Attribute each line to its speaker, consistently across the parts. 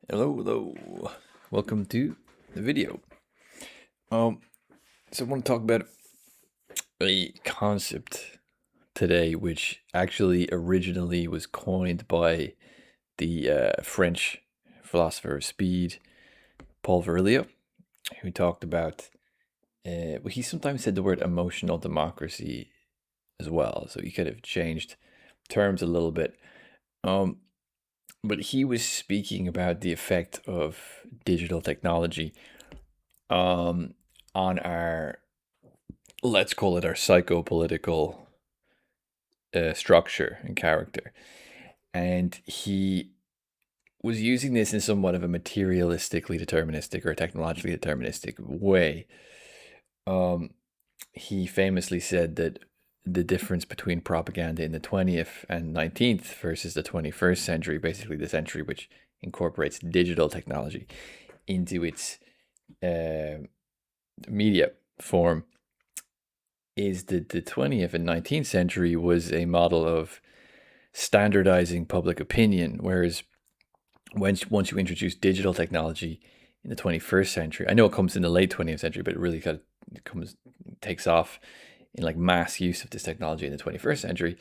Speaker 1: Hello. Welcome to the video. So I want to talk about a concept today, which actually originally was coined by the French philosopher of speed, Paul Virilio, who talked about. He sometimes said the word emotional democracy as well, so he kind of changed terms a little bit. Um, but he was speaking about the effect of digital technology um, on our, let's call it our psychopolitical structure and character. And he was using this in somewhat of a materialistically deterministic or technologically deterministic way. Um, he famously said that the difference between propaganda in the 20th and 19th versus the 21st century, basically the century which incorporates digital technology into its uh, media form, is that the 20th and 19th century was a model of standardizing public opinion, whereas once you introduce digital technology in the 21st century, I know it comes in the late 20th century, but it really kind of takes off in like mass use of this technology in the 21st century,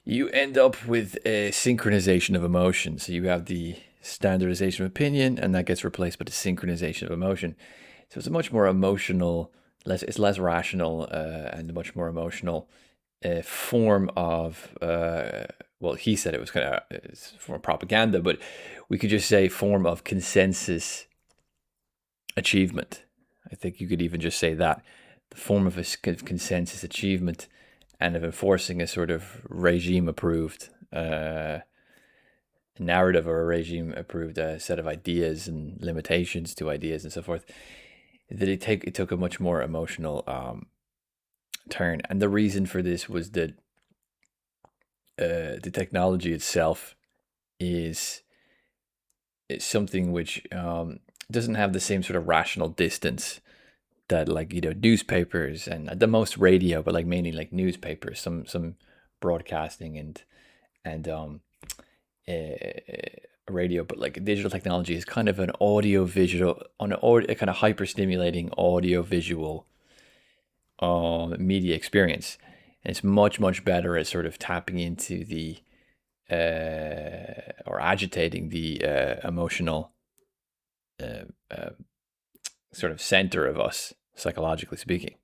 Speaker 1: you end up with a synchronization of emotion. So you have the standardization of opinion, and that gets replaced by the synchronization of emotion. So it's a much more emotional, it's less rational, and a much more emotional form of, well, he said it was kind of form of propaganda, but we could just say form of consensus achievement. I think you could even just say that the form of a consensus achievement and of enforcing a sort of regime approved narrative or a regime approved set of ideas and limitations to ideas and so forth, that it took a much more emotional turn. And the reason for this was that the technology itself is something which doesn't have the same sort of rational distance that, like, newspapers and at the most radio, but like mainly like newspapers, some broadcasting and radio, but like digital technology is kind of an audio visual on a kind of hyper stimulating audio visual media experience, and it's much better at sort of tapping into the or agitating the emotional uh, uh, sort of center of us, psychologically speaking.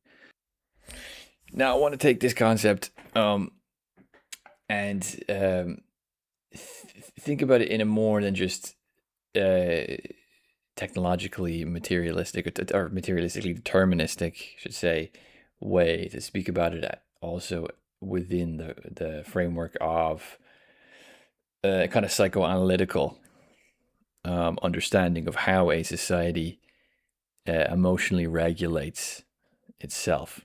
Speaker 1: Now, I want to take this concept and think about it in a more than just uh, technologically materialistic or materialistically deterministic, I should say, way to speak about it also within the framework of kind of psychoanalytical understanding of how a society emotionally regulates itself.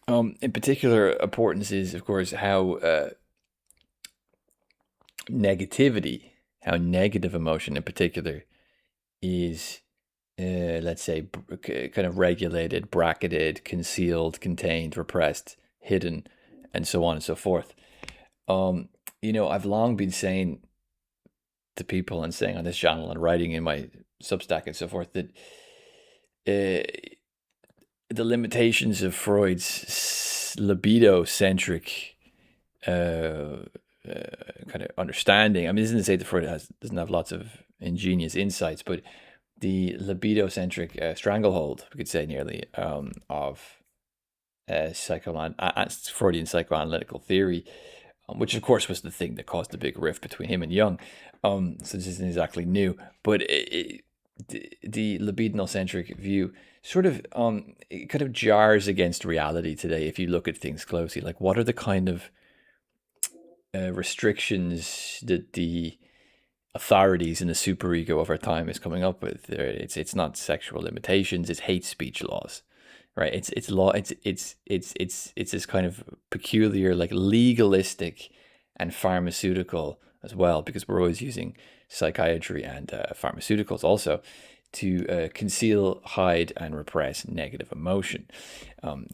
Speaker 1: In particular, importance is, of course, how negativity, how negative emotion in particular is, let's say, kind of regulated, bracketed, concealed, contained, repressed, hidden, and so on and so forth. I've long been saying to people and saying on this channel and writing in my Substack and so forth that the limitations of Freud's libido-centric kind of understanding. I mean, this isn't to say that Freud doesn't have lots of ingenious insights, but the libido-centric stranglehold, we could say nearly, of Freudian psychoanalytical theory, which of course was the thing that caused the big rift between him and Jung. So this isn't exactly new, but the libidinal-centric view sort of it kind of jars against reality today if you look at things closely. Like, what are the kind of restrictions that the authorities and the superego of our time is coming up with? It's not sexual limitations; it's hate speech laws, right? It's law. It's this kind of peculiar, like, legalistic and pharmaceutical as well, because we're always using psychiatry and pharmaceuticals also to conceal, hide, and repress negative emotion.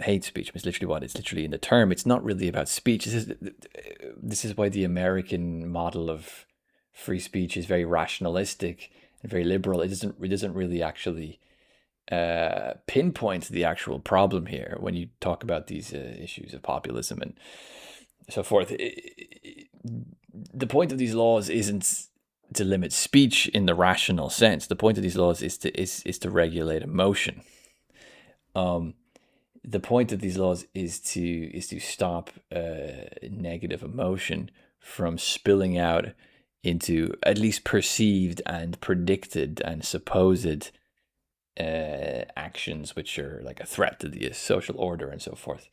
Speaker 1: Hate speech is literally what it's literally in the term. It's not really about speech. This is why the American model of free speech is very rationalistic and very liberal, it doesn't really actually pinpoint the actual problem here when you talk about these issues of populism and so forth. The point of these laws isn't to limit speech in the rational sense. The point of these laws is to regulate emotion. Um, the point of these laws is to stop negative emotion from spilling out into at least perceived and predicted and supposed actions which are like a threat to the social order and so forth.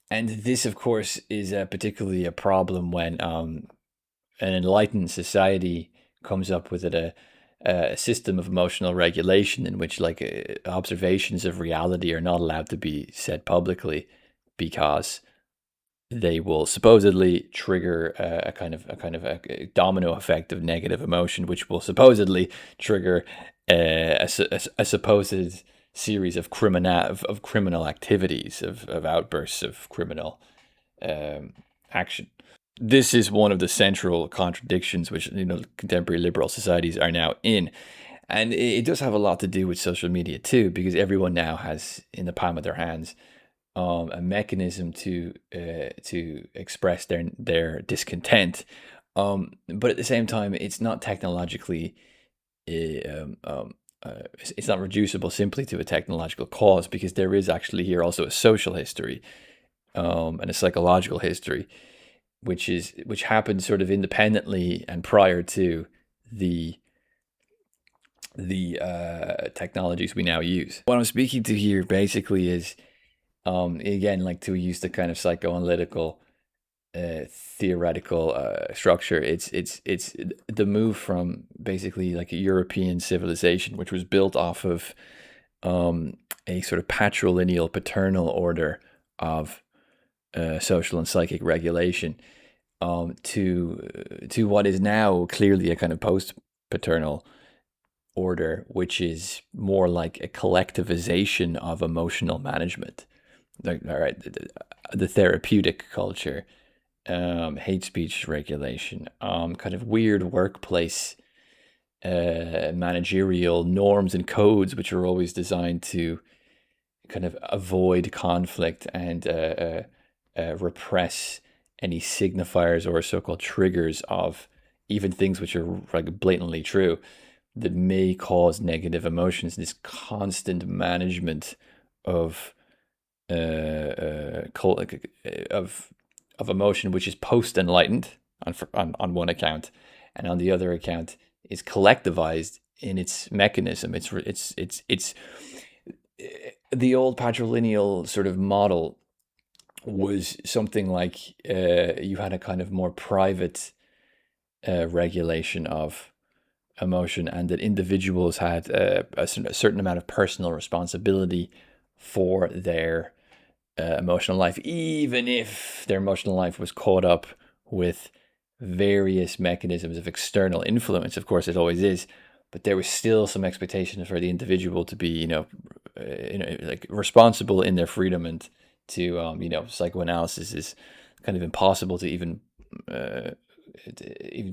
Speaker 1: And this, of course, is particularly a problem when an enlightened society comes up with a system of emotional regulation in which like observations of reality are not allowed to be said publicly because they will supposedly trigger a domino effect of negative emotion, which will supposedly trigger a supposed series of criminal activities, of outbursts of criminal action. This is one of the central contradictions which contemporary liberal societies are now in. And it does have a lot to do with social media too, because everyone now has in the palm of their hands a mechanism to express their discontent. But at the same time, it's not technologically, it's not reducible simply to a technological cause, because there is actually here also a social history and a psychological history, which happened sort of independently and prior to the technologies we now use. What I'm speaking to here basically is, again, like to use the kind of psychoanalytical theoretical structure. It's the move from basically like a European civilization, which was built off of a sort of patrilineal paternal order of social and psychic regulation, to what is now clearly a kind of post-paternal order, which is more like a collectivization of emotional management. Like, all right, the therapeutic culture, hate speech regulation, kind of weird workplace managerial norms and codes, which are always designed to kind of avoid conflict and repress any signifiers or so-called triggers of even things which are like blatantly true that may cause negative emotions. This constant management of of emotion, which is post enlightened on one account, and on the other account is collectivized in its mechanism. It's the old patrilineal sort of model was something like you had a kind of more private regulation of emotion, and that individuals had a certain amount of personal responsibility for their emotional life, even if their emotional life was caught up with various mechanisms of external influence. Of course, it always is, but there was still some expectation for the individual to be, like responsible in their freedom, and to, psychoanalysis is kind of impossible to even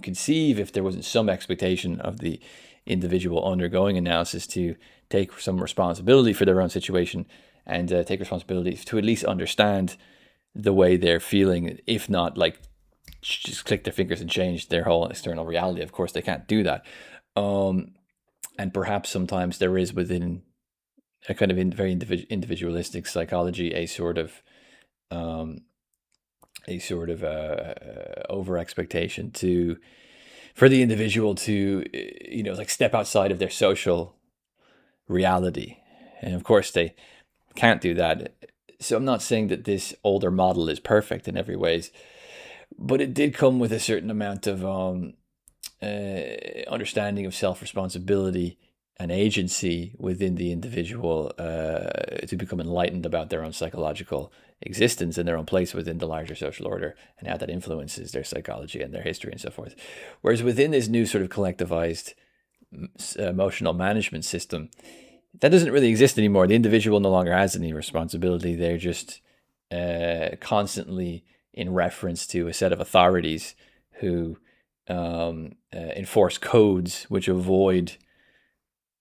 Speaker 1: conceive if there wasn't some expectation of the individual undergoing analysis to take some responsibility for their own situation, and take responsibility to at least understand the way they're feeling, if not like just click their fingers and change their whole external reality. Of course, they can't do that. And perhaps sometimes there is within a kind of very individualistic psychology a sort of over expectation for the individual to like step outside of their social reality, and of course they can't do that. So I'm not saying that this older model is perfect in every ways, but it did come with a certain amount of understanding of self-responsibility and agency within the individual, to become enlightened about their own psychological existence and their own place within the larger social order, and how that influences their psychology and their history and so forth. Whereas within this new sort of collectivized emotional management system, that doesn't really exist anymore. The individual no longer has any responsibility. They're just constantly in reference to a set of authorities who enforce codes which avoid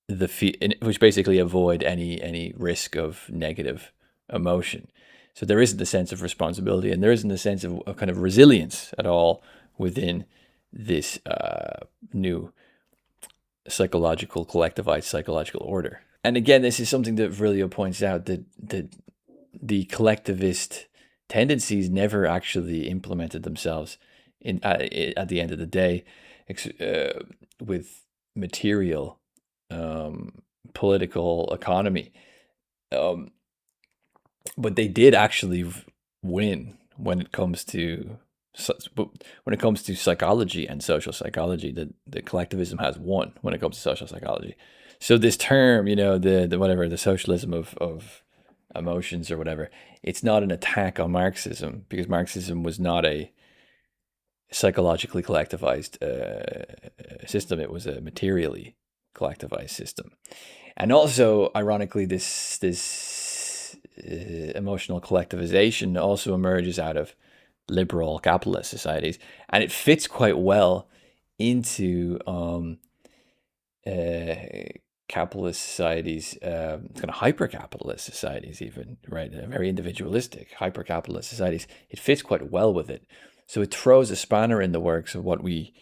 Speaker 1: which basically avoid any risk of negative emotion. So there isn't a sense of responsibility, and there isn't a sense of kind of resilience at all within this new psychological, collectivized psychological order. And again, this is something that Virilio points out, that the collectivist tendencies never actually implemented themselves at the end of the day with material political economy. But they did actually win when it comes to psychology and social psychology. The collectivism has won when it comes to social psychology. So this term, the whatever, the socialism of emotions or whatever, it's not an attack on Marxism, because Marxism was not a psychologically collectivized system. It was a materially collectivized system. And also, ironically, this emotional collectivization also emerges out of liberal capitalist societies, and it fits quite well into capitalist societies, kind of hyper-capitalist societies, even, right? Very individualistic hyper-capitalist societies. It fits quite well with it. So it throws a spanner in the works of what we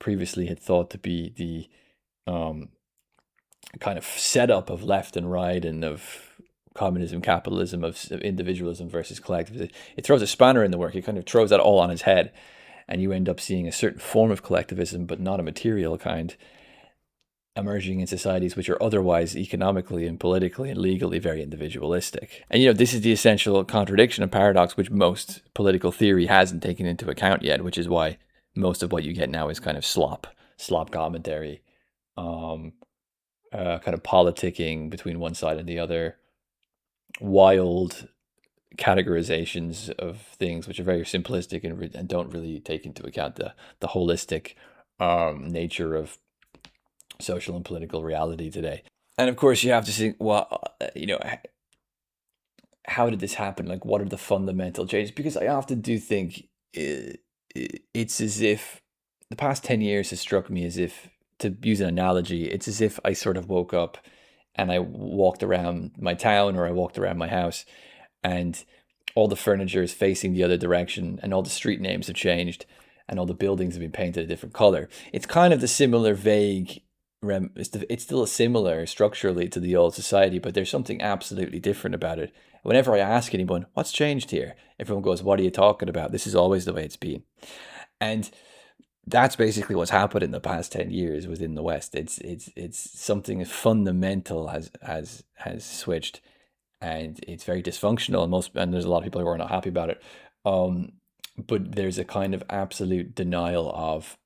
Speaker 1: previously had thought to be the kind of setup of left and right, and of communism, capitalism, of individualism versus collectivism. It throws a spanner in the work. It kind of throws that all on its head, and you end up seeing a certain form of collectivism, but not a material kind, emerging in societies which are otherwise economically and politically and legally very individualistic. And this is the essential contradiction and paradox which most political theory hasn't taken into account yet, which is why most of what you get now is kind of slop commentary, kind of politicking between one side and the other, wild categorizations of things which are very simplistic and don't really take into account the holistic nature of social and political reality today. And of course, you have to think, well, how did this happen? Like, what are the fundamental changes? Because I often do think it's as if the past 10 years has struck me as if, to use an analogy, it's as if I sort of woke up and I walked around my town, or I walked around my house, and all the furniture is facing the other direction, and all the street names have changed, and all the buildings have been painted a different color. It's kind of the similar vague, it's still similar structurally to the old society, but there's something absolutely different about it. Whenever I ask anyone, what's changed here? Everyone goes, what are you talking about? This is always the way it's been. And that's basically what's happened in the past 10 years within the West. It's something fundamental has switched, and it's very dysfunctional, and there's a lot of people who are not happy about it. But there's a kind of absolute denial of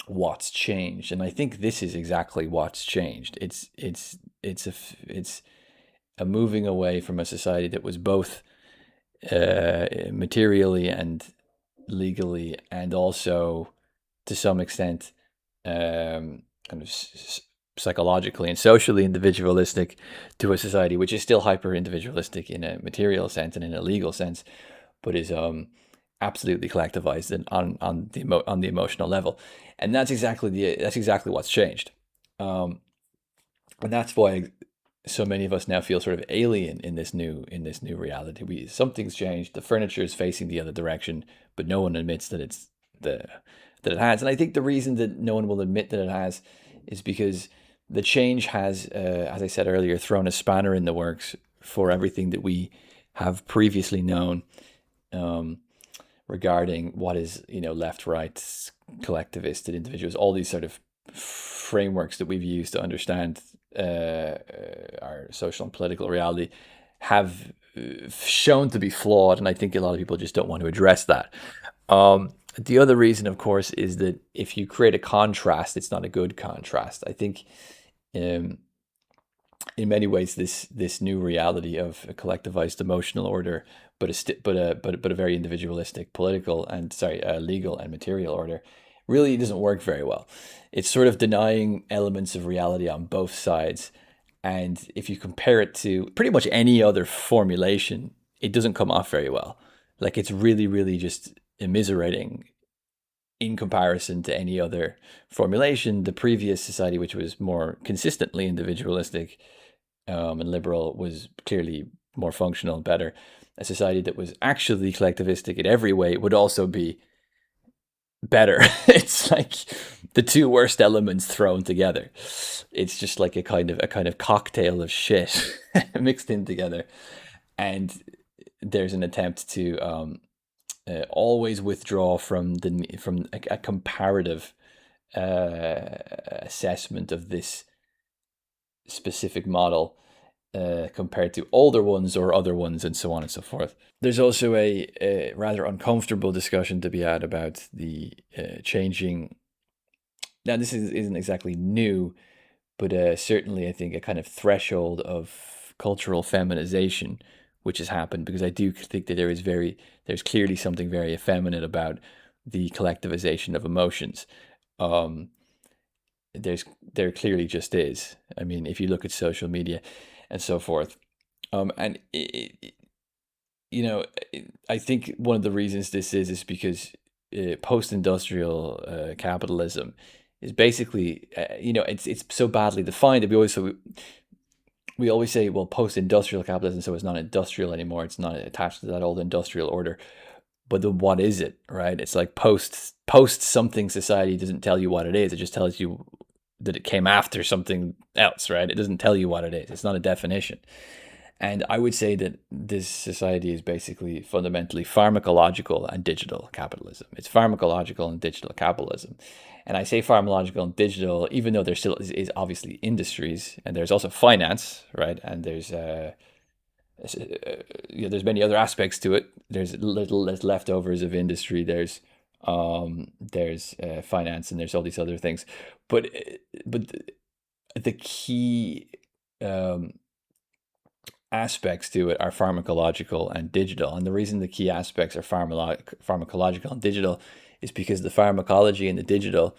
Speaker 1: what's changed, and I think this is exactly what's changed. It's a moving away from a society that was both materially and legally, and also to some extent kind of psychologically and socially individualistic, to a society which is still hyper individualistic in a material sense and in a legal sense, but is absolutely collectivized and on the emotional level. And that's exactly what's changed. And that's why so many of us now feel sort of alien in this new reality. Something's changed. The furniture is facing the other direction, but no one admits that that it has. And I think the reason that no one will admit that it has is because the change has, as I said earlier, thrown a spanner in the works for everything that we have previously known regarding what is, left, right, collectivist, and individuals. All these sort of frameworks that we've used to understand our social and political reality have shown to be flawed, and I think a lot of people just don't want to address that. The other reason, of course, is that if you create a contrast, it's not a good contrast. I think, in many ways, this new reality of a collectivized emotional order, but a very individualistic political and legal and material order, really doesn't work very well. It's sort of denying elements of reality on both sides, and if you compare it to pretty much any other formulation, it doesn't come off very well. Like, it's really, really just immiserating in comparison to any other formulation, the previous society, which was more consistently individualistic and liberal, was clearly more functional and better. A society that was actually collectivistic in every way would also be better. It's like the two worst elements thrown together. It's just like a kind of cocktail of shit mixed in together. And there's an attempt to always withdraw from a comparative assessment of this specific model compared to older ones or other ones, and so on and so forth. There's also a rather uncomfortable discussion to be had about the changing. Now, this isn't exactly new, but certainly I think a kind of threshold of cultural feminization which has happened, because I do think that there's clearly something very effeminate about the collectivization of emotions. Um, there clearly just is. I mean, if you look at social media and so forth, and you know, I think one of the reasons this is because post-industrial capitalism is basically, it's so badly defined that we always say, well, post-industrial capitalism, so it's not industrial anymore. It's not attached to that old industrial order. But then what is it, right? It's like post something society doesn't tell you what it is. It just tells you that it came after something else, right? It doesn't tell you what it is. It's not a definition. And I would say that this society is basically fundamentally pharmacological and digital capitalism. It's pharmacological and digital capitalism. And I say pharmacological and digital, even though there still is obviously industries, and there's also finance, right? And there's many other aspects to it. There's little less leftovers of industry. There's finance, and there's all these other things. But the key aspects to it are pharmacological and digital. And the reason the key aspects are pharmacological and digital is because the pharmacology and the digital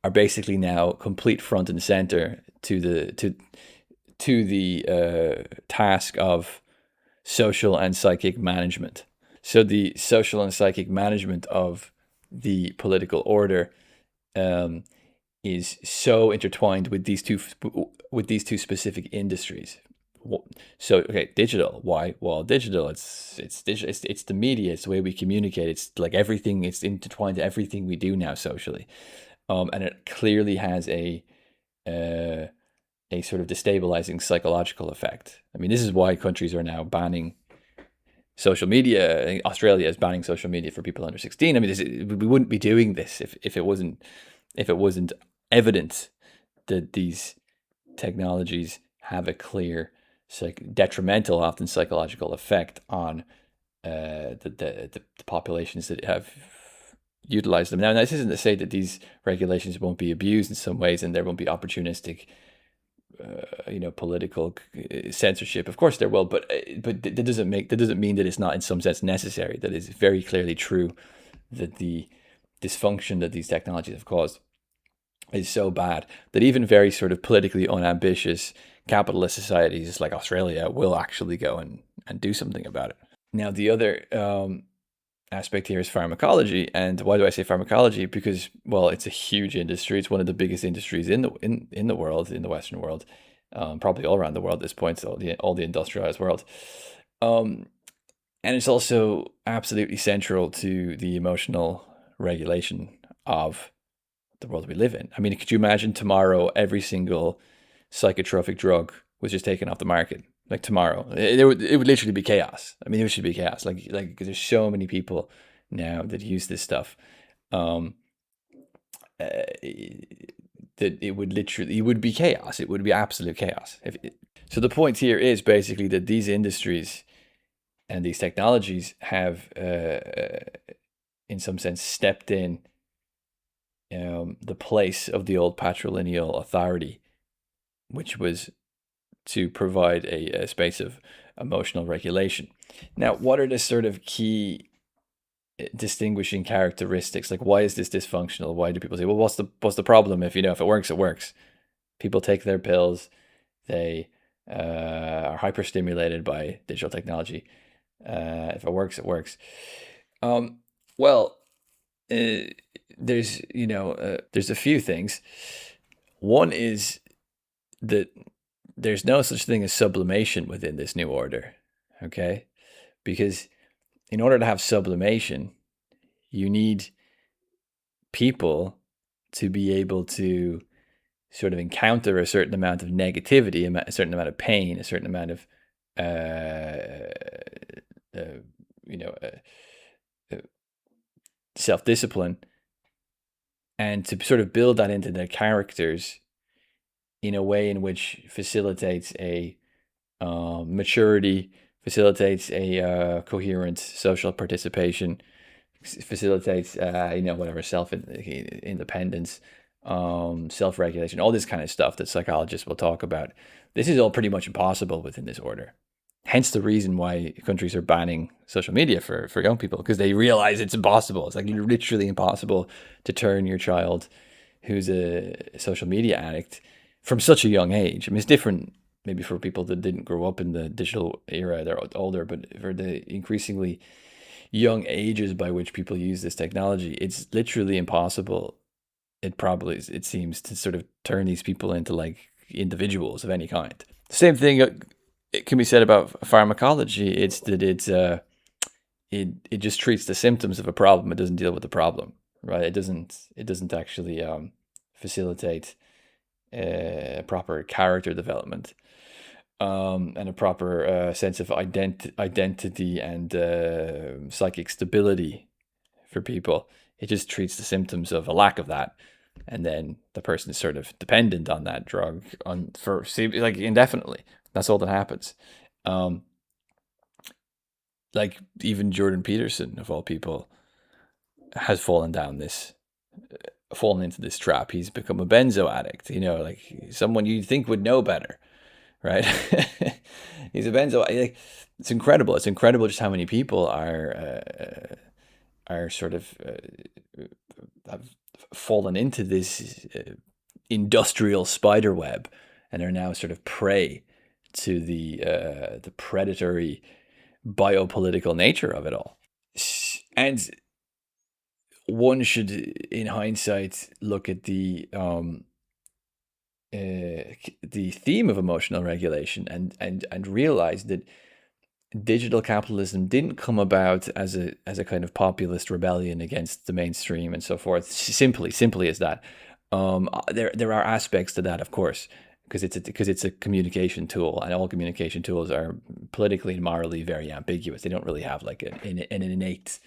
Speaker 1: are basically now complete front and center to the task of social and psychic management. So the social and psychic management of the political order is so intertwined with these two specific industries. So okay, digital. Why? Well, digital. It's the media. It's the way we communicate. It's like everything. It's intertwined to everything we do now socially, and it clearly has a sort of destabilizing psychological effect. I mean, this is why countries are now banning social media. Australia is banning social media for people under 16. I mean, we wouldn't be doing this if it wasn't evident that these technologies have a clear detrimental, often psychological effect on the populations that have utilized them. Now, this isn't to say that these regulations won't be abused in some ways and there won't be opportunistic political censorship. Of course there will, but that doesn't mean that it's not in some sense necessary. That is very clearly true that the dysfunction that these technologies have caused is so bad that even very sort of politically unambitious capitalist societies like Australia will actually go and do something about it. Now, the other aspect here is pharmacology. And why do I say pharmacology? Because, well, it's a huge industry. It's one of the biggest industries in the world, in the Western world, probably all around the world at this point, so all the industrialized world. And it's also absolutely central to the emotional regulation of the world we live in. I mean, could you imagine tomorrow every single psychotropic drug was just taken off the market? Like tomorrow, it would literally be chaos. I mean, it should be chaos. Like because there's so many people now that use this stuff, that it would be chaos. It would be absolute chaos. So the point here is basically that these industries and these technologies have, in some sense, stepped in the place of the old patrilineal authority, which was to provide a space of emotional regulation. Now, what are the sort of key distinguishing characteristics? Like, why is this dysfunctional? Why do people say, well, what's the problem? If it works, it works. People take their pills. They are hyperstimulated by digital technology. If it works, it works. Well, there's a few things. One is that there's no such thing as sublimation within this new order, okay? Because in order to have sublimation, you need people to be able to sort of encounter a certain amount of negativity, a certain amount of pain, a certain amount of, uh, uh, you know, uh, self-discipline, and to sort of build that into their characters in a way in which facilitates a maturity, facilitates a coherent social participation, facilitates whatever independence, self-regulation, all this kind of stuff that psychologists will talk about. This is all pretty much impossible within this order. Hence the reason why countries are banning social media for young people, because they realize it's impossible. It's like literally impossible to turn your child who's a social media addict from such a young age. I mean, it's different maybe for people that didn't grow up in the digital era, they're older, but for the increasingly young ages by which people use this technology, it's literally impossible. It seems, to sort of turn these people into like individuals of any kind. Same thing it can be said about pharmacology. It's that it just treats the symptoms of a problem. It doesn't deal with the problem, right? It doesn't actually facilitate proper character development, and a proper sense of identity and psychic stability for people. It just treats the symptoms of a lack of that, and then the person is sort of dependent on that drug for like indefinitely. That's all that happens. Um, like even Jordan Peterson, of all people, has fallen into this trap. He's become a benzo addict. Like someone you'd think would know better, right? He's a benzo. Like, it's incredible. It's incredible just how many people are sort of have fallen into this industrial spider web, and are now sort of prey to the predatory biopolitical nature of it all. And one should, in hindsight, look at the theme of emotional regulation and realize that digital capitalism didn't come about as a kind of populist rebellion against the mainstream and so forth. Simply as that. There are aspects to that, of course, because it's a communication tool, and all communication tools are politically and morally very ambiguous. They don't really have like an innate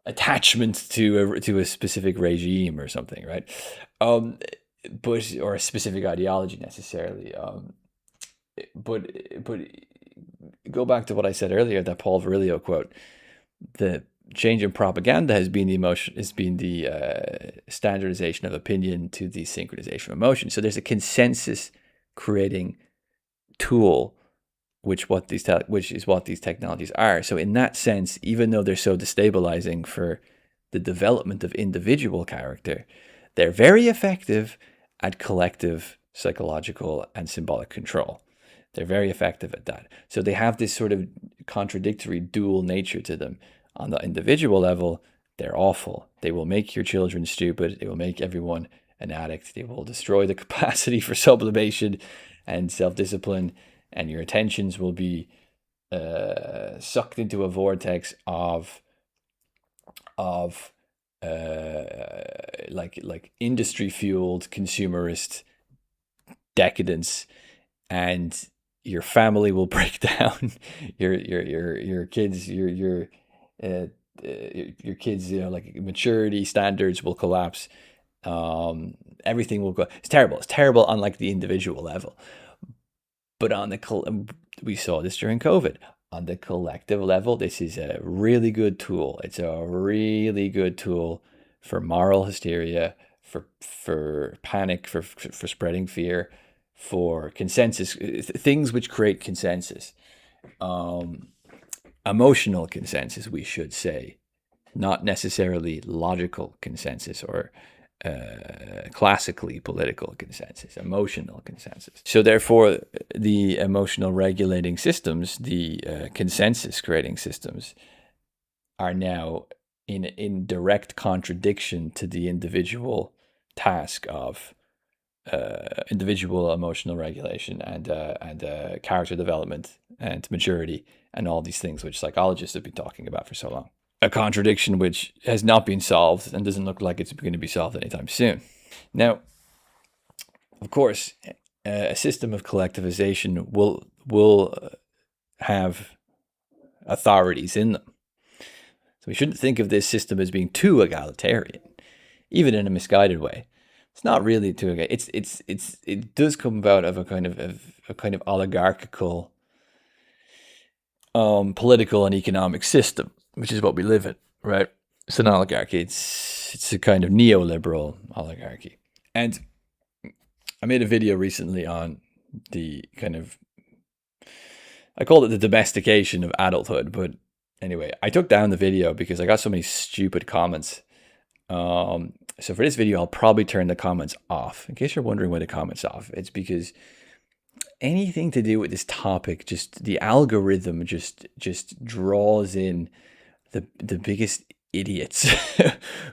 Speaker 1: attachment to a specific regime or something, right? Um, but or a specific ideology necessarily. But go back to what I said earlier, that Paul Virilio quote: "The change in propaganda has been the standardization of opinion to the synchronization of emotion." So there's a consensus creating tool, which is what these technologies are. So in that sense, even though they're so destabilizing for the development of individual character, they're very effective at collective psychological and symbolic control. They're very effective at that. So they have this sort of contradictory dual nature to them. On the individual level, they're awful. They will make your children stupid. They will make everyone an addict. They will destroy the capacity for sublimation and self-discipline, and your attentions will be sucked into a vortex of like industry fueled consumerist decadence, and your family will break down. Your kids uh, your kids, like maturity standards will collapse. Everything will go. It's terrible. It's terrible on like the individual level. But we saw this during COVID. On the collective level, this is a really good tool. It's a really good tool for moral hysteria, for panic, for spreading fear, for consensus, things which create consensus, emotional consensus, we should say, not necessarily logical consensus or classically political consensus, emotional consensus. So therefore, the emotional regulating systems, the consensus creating systems, are now in direct contradiction to the individual task of individual emotional regulation and character development and maturity and all these things which psychologists have been talking about for so long. A contradiction which has not been solved and doesn't look like it's going to be solved anytime soon. Now, of course, a system of collectivization will have authorities in them. So we shouldn't think of this system as being too egalitarian, even in a misguided way. It's not really too. It does come about of a kind of oligarchical, political and economic system, which is what we live in, right? It's an oligarchy. It's a kind of neoliberal oligarchy. And I made a video recently on the kind of, I called it the domestication of adulthood, but anyway, I took down the video because I got so many stupid comments. So for this video, I'll probably turn the comments off. In case you're wondering why the comments off, it's because anything to do with this topic, just the algorithm just draws in the biggest idiots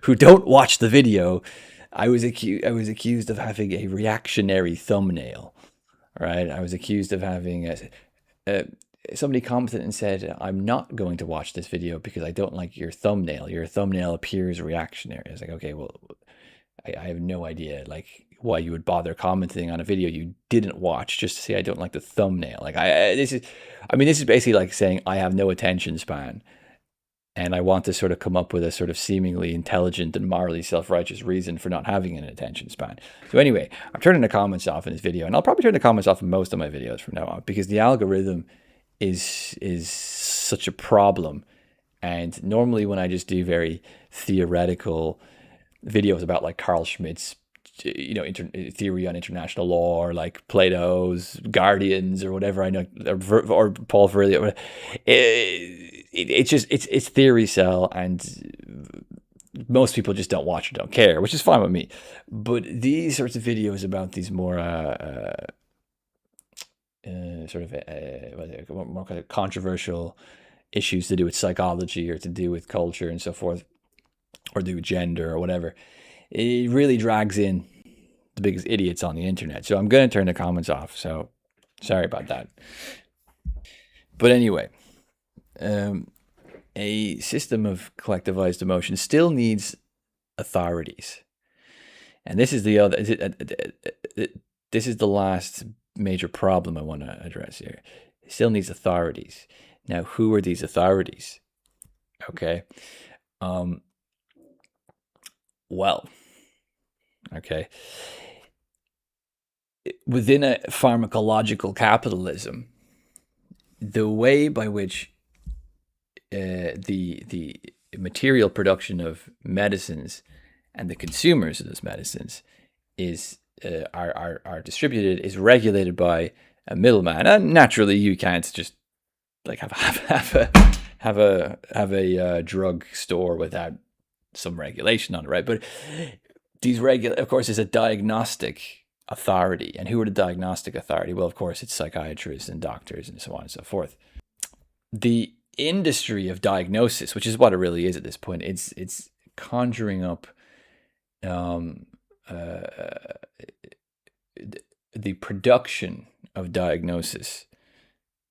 Speaker 1: who don't watch the video. I was accused of having a reactionary thumbnail, right? I was accused of having somebody commented and said, "I'm not going to watch this video because I don't like your thumbnail. Your thumbnail appears reactionary." I was like, okay, well, I have no idea like why you would bother commenting on a video you didn't watch just to say I don't like the thumbnail. Like this is basically like saying I have no attention span. And I want to sort of come up with a sort of seemingly intelligent and morally self-righteous reason for not having an attention span. So anyway, I'm turning the comments off in this video, and I'll probably turn the comments off in most of my videos from now on because the algorithm is such a problem. And normally when I just do very theoretical videos about like Carl Schmitt's theory on international law, or like Plato's Guardians, or whatever I know, or Paul Virilio, it's theory cell, and most people just don't watch or don't care, which is fine with me. But these sorts of videos about these more more kind of controversial issues to do with psychology or to do with culture and so forth, or to do with gender or whatever, it really drags in the biggest idiots on the internet. So I'm going to turn the comments off. So sorry about that. But anyway, a system of collectivized emotion still needs authorities. And this is the other, this is the last major problem I want to address here. It still needs authorities. Now, who are these authorities? Okay. Well, okay. Within a pharmacological capitalism, the way by which the material production of medicines and the consumers of those medicines is are distributed is regulated by a middleman, and naturally you can't just like have a drug store without some regulation on it, right? But of course, is a diagnostic authority. And who are the diagnostic authority? Well, of course, it's psychiatrists and doctors and so on and so forth. The industry of diagnosis, which is what it really is at this point, it's conjuring up the production of diagnosis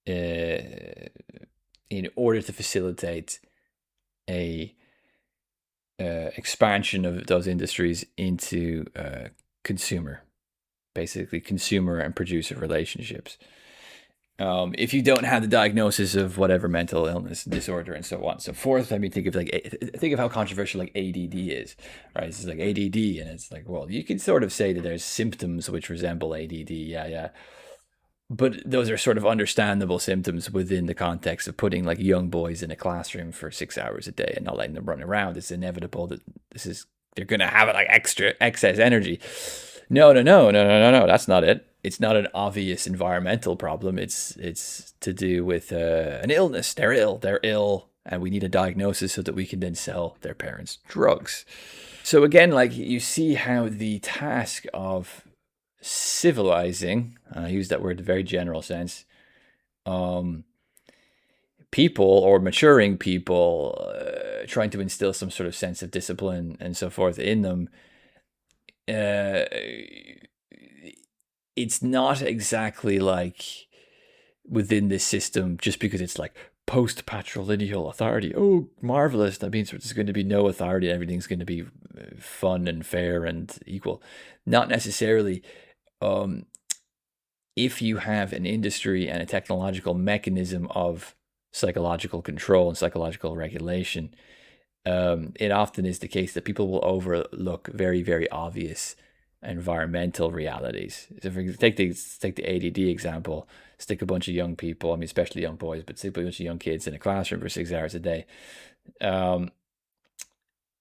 Speaker 1: in order to facilitate a expansion of those industries into basically consumer and producer relationships. If you don't have the diagnosis of whatever mental illness, disorder, and so on and so forth, I mean, think of how controversial like ADD is, right? It's like ADD, and it's like, well, you can sort of say that there's symptoms which resemble ADD, yeah. But those are sort of understandable symptoms within the context of putting like young boys in a classroom for 6 hours a day and not letting them run around. It's inevitable that they're going to have like excess energy. No. That's not it. It's not an obvious environmental problem. It's to do with an illness. They're ill, and we need a diagnosis so that we can then sell their parents drugs. So again, like you see how the task of civilizing, I use that word in a very general sense, people or maturing people trying to instill some sort of sense of discipline and so forth in them, uh, it's not exactly like within this system just because it's like post patrilineal authority. Oh, marvelous. That means there's going to be no authority. Everything's going to be fun and fair and equal. Not necessarily. Um, if you have an industry and a technological mechanism of psychological control and psychological regulation, it often is the case that people will overlook very, very obvious environmental realities. So if we take the ADD example, stick a bunch of young people, I mean, especially young boys, but stick a bunch of young kids in a classroom for 6 hours a day, um,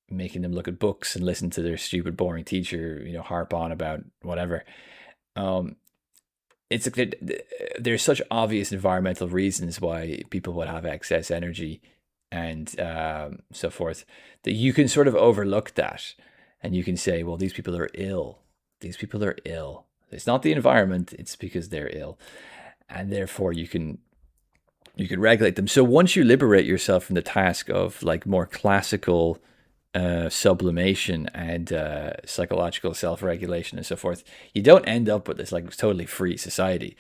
Speaker 1: making them look at books and listen to their stupid, boring teacher, harp on about whatever. Um, it's there's such obvious environmental reasons why people would have excess energy and so forth that you can sort of overlook that, and you can say, well, these people are ill. These people are ill. It's not the environment, it's because they're ill, and therefore you can regulate them. So once you liberate yourself from the task of like more classical sublimation and psychological self-regulation and so forth, you don't end up with this like totally free society.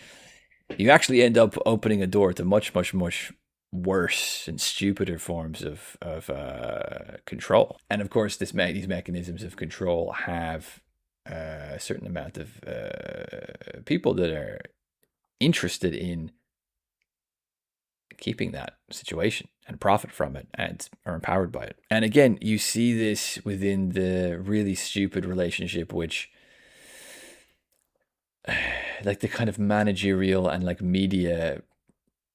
Speaker 1: You actually end up opening a door to much, much, much worse and stupider forms of control. And of course, these mechanisms of control have a certain amount of people that are interested in keeping that situation and profit from it and are empowered by it. And again, you see this within the really stupid relationship, which like the kind of managerial and like media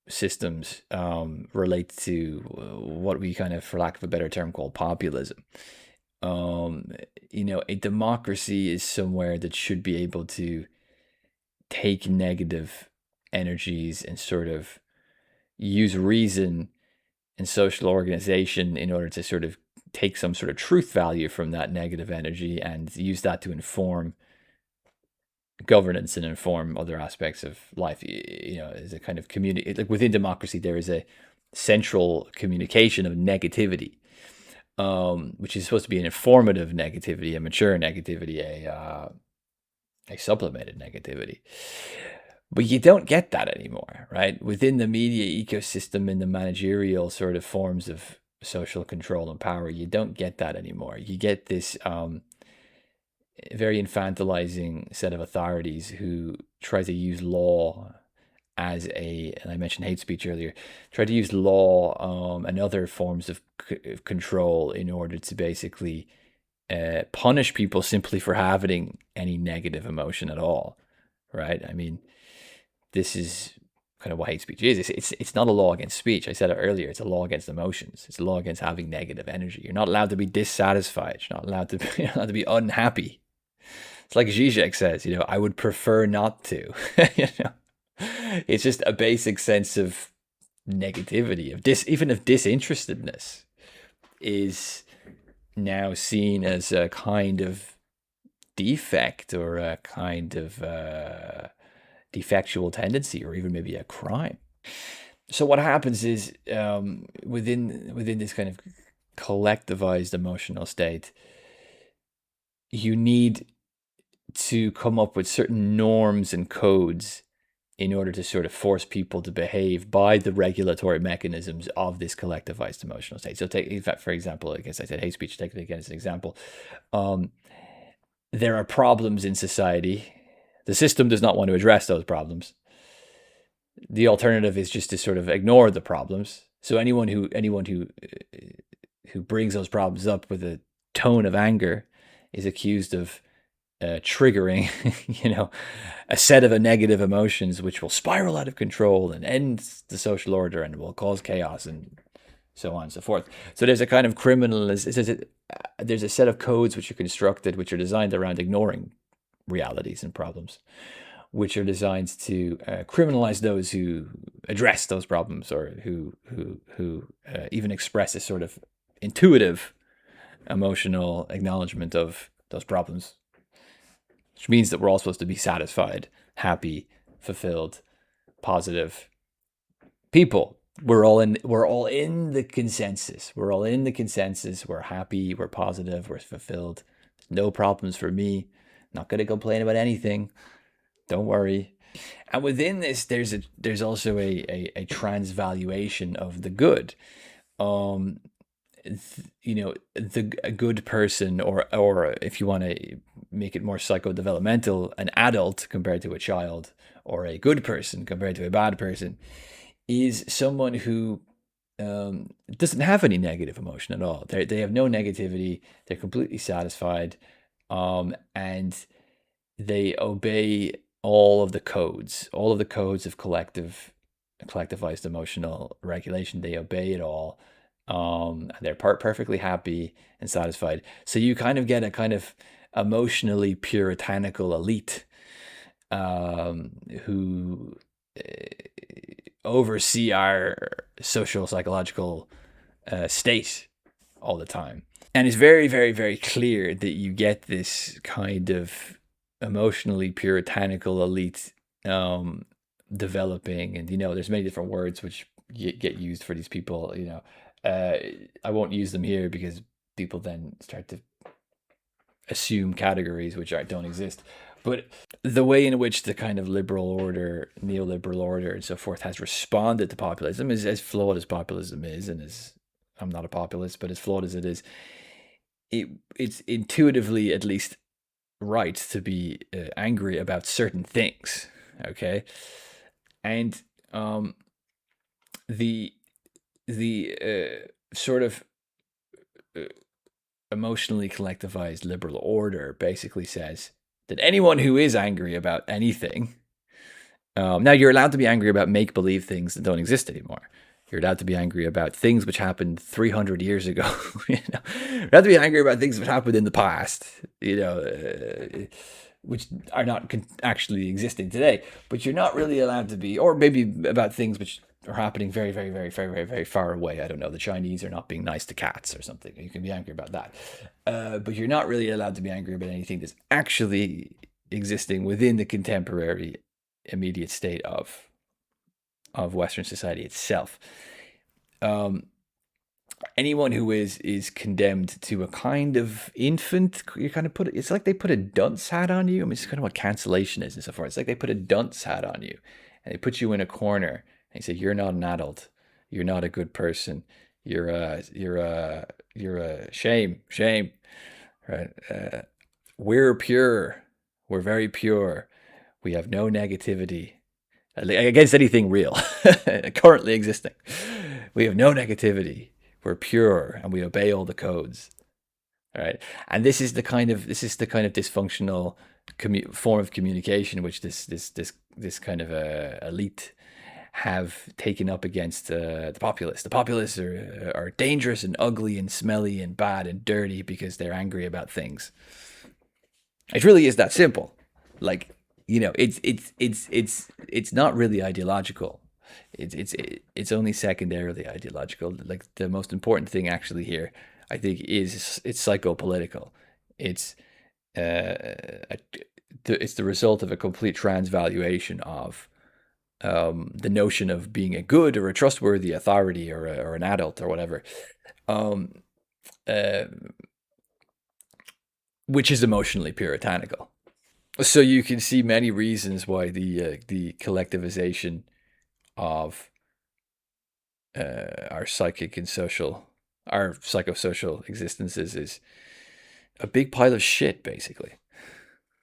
Speaker 1: systems relate to what we kind of, for lack of a better term, call populism. A democracy is somewhere that should be able to take negative energies and sort of use reason and social organization in order to sort of take some sort of truth value from that negative energy and use that to inform governance and inform other aspects of life. As a kind of community, like within democracy, there is a central communication of negativity, which is supposed to be an informative negativity, a mature negativity, a sublimated negativity. But you don't get that anymore, right? Within the media ecosystem and the managerial sort of forms of social control and power, you don't get that anymore. You get this very infantilizing set of authorities who try to use law as and I mentioned hate speech earlier, try to use law and other forms of control in order to basically punish people simply for having any negative emotion at all, right? I mean, this is kind of what hate speech is. It's not a law against speech. I said it earlier. It's a law against emotions. It's a law against having negative energy. You're not allowed to be dissatisfied. You're not allowed to be, you're not allowed to be unhappy. It's like Zizek says, I would prefer not to. It's just a basic sense of negativity, even of disinterestedness, is now seen as a kind of defect or a kind of defectual tendency, or even maybe a crime. So what happens is within this kind of collectivized emotional state, you need to come up with certain norms and codes in order to sort of force people to behave by the regulatory mechanisms of this collectivized emotional state. So take, for example, I guess I said hate speech, take it again as an example. There are problems in society. The system does not want to address those problems. The alternative is just to sort of ignore the problems. So anyone who brings those problems up with a tone of anger is accused of triggering, a set of negative emotions which will spiral out of control and end the social order and will cause chaos and so on and so forth. So there's a kind of there's a set of codes which are constructed, which are designed around ignoring realities and problems, which are designed to criminalize those who address those problems or who even express a sort of intuitive emotional acknowledgement of those problems, which means that we're all supposed to be satisfied, happy, fulfilled, positive people. We're all in the consensus. We're all in the consensus. We're happy, we're positive, we're fulfilled. No problems for me. Not gonna complain about anything. Don't worry. And within this, there's also a transvaluation of the good. Um, a good person, or if you want to make it more psychodevelopmental, an adult compared to a child, or a good person compared to a bad person, is someone who doesn't have any negative emotion at all. They have no negativity. They're completely satisfied, and they obey all of the codes of collectivized emotional regulation. They obey it all. They're perfectly happy and satisfied. So you kind of get a kind of emotionally puritanical elite, who oversee our social psychological state all the time. And it's very, very, very clear that you get this kind of emotionally puritanical elite um, developing. And, there's many different words which get used for these people. Uh, I won't use them here because people then start to assume categories which don't exist. But the way in which the kind of liberal order, neoliberal order, and so forth has responded to populism is as flawed as populism is, and as I'm not a populist, but as flawed as it is, it's intuitively at least right to be angry about certain things. Okay, and the sort of uh, emotionally collectivized liberal order basically says that anyone who is angry about anything, now you're allowed to be angry about make believe things that don't exist anymore. You're allowed to be angry about things which happened 300 years ago. You're allowed to be angry about things which happened in the past, which are not actually existing today. But you're not really allowed to be, or maybe about things which are happening very, very, very, very, very, very far away. I don't know. The Chinese are not being nice to cats or something. You can be angry about that. But you're not really allowed to be angry about anything that's actually existing within the contemporary immediate state of Western society itself. Um, Anyone who is condemned to a kind of infant, you kind of it's like they put a dunce hat on you. I mean, it's kind of what cancellation is and so forth. It's like they put a dunce hat on you and they put you in a corner and they say, you're not an adult. You're not a good person. You're a shame, right? We're pure. We're very pure. We have no negativity against anything real currently existing. We have no negativity. We're pure and we obey all the codes. All right, and this is the kind of dysfunctional form of communication which this kind of elite have taken up against the populace. The populists are dangerous and ugly and smelly and bad and dirty because they're angry about things. It really is that simple. Like, it's not really ideological. It's only secondarily ideological. Like, the most important thing actually here, I think, is it's psychopolitical. It's it's the result of a complete transvaluation of the notion of being a good or a trustworthy authority, or an adult or whatever, um, uh, which is emotionally puritanical. So you can see many reasons why the collectivization of our psychic and our psychosocial existences is a big pile of shit, basically.